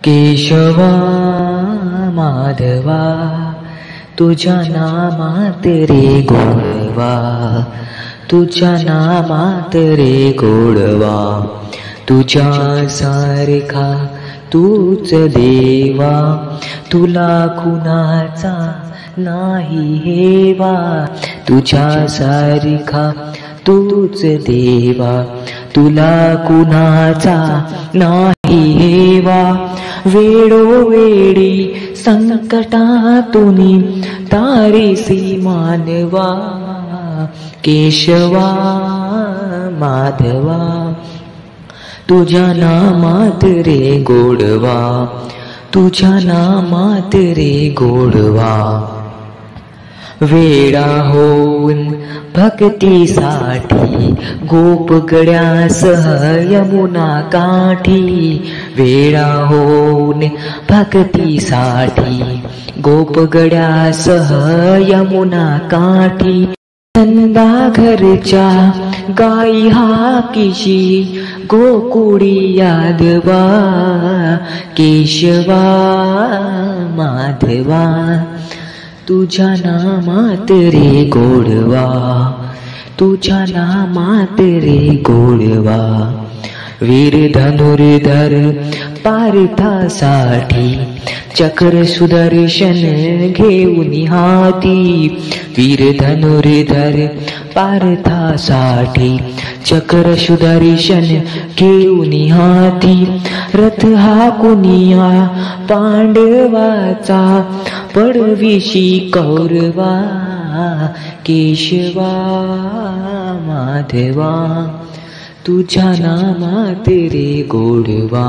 केशवा माधवा तुझ्या नामात रे गोडवा, तुझ्या नामात रे गोडवा, तुझ्या सारखा तूच देवा, तुला कुणाचा नाही हेवा, तुझ्या सारखा तूच देवा, तुला कुणाचा नाही हेवा. वेळोवेळी संकटातून तारीसी मानवा, केशवा माधवा तुझ्या नामात रे गोडवा, तुझ्या नामात रे गोडवा. वेडा होऊन भक्तीसाठी गोपगड्यासह यमुना काठी, वेडा होऊन भक्तीसाठी गोपगड्यासह यमुना काठी. नंदा घरच्या गाई हाकीशी गोकुळी यादवा, केशवा माधवा तुझ्या नामात रे गोडवा, तुझ्या नामात रे गोडवा. वीर धनुर्धर पार्थासाठी चक्र सुदर्शन घेऊन हाती, वीर धनुर्धर पार्थासाठी चक्र सुदर्शन घेऊन हाती. रथ हा कुनिया पांडवाचा पडविशी कौरवा, केशवा माधवा तुझ्या नामात रे गोडवा,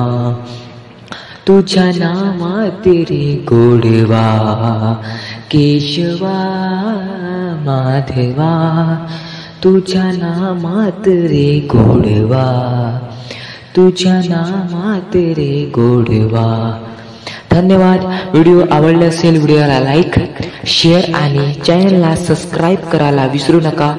तुझ्या नामात रे गोडवा. केशवा माधवा तुझ्या नामात रे गोडवा, तुझ्या नामात रे गोडवा. धन्यवाद. व्हिडिओ आवडला असेल व्हिडिओला लाईक, शेअर आणि चॅनलला सबस्क्राईब करायला विसरू नका.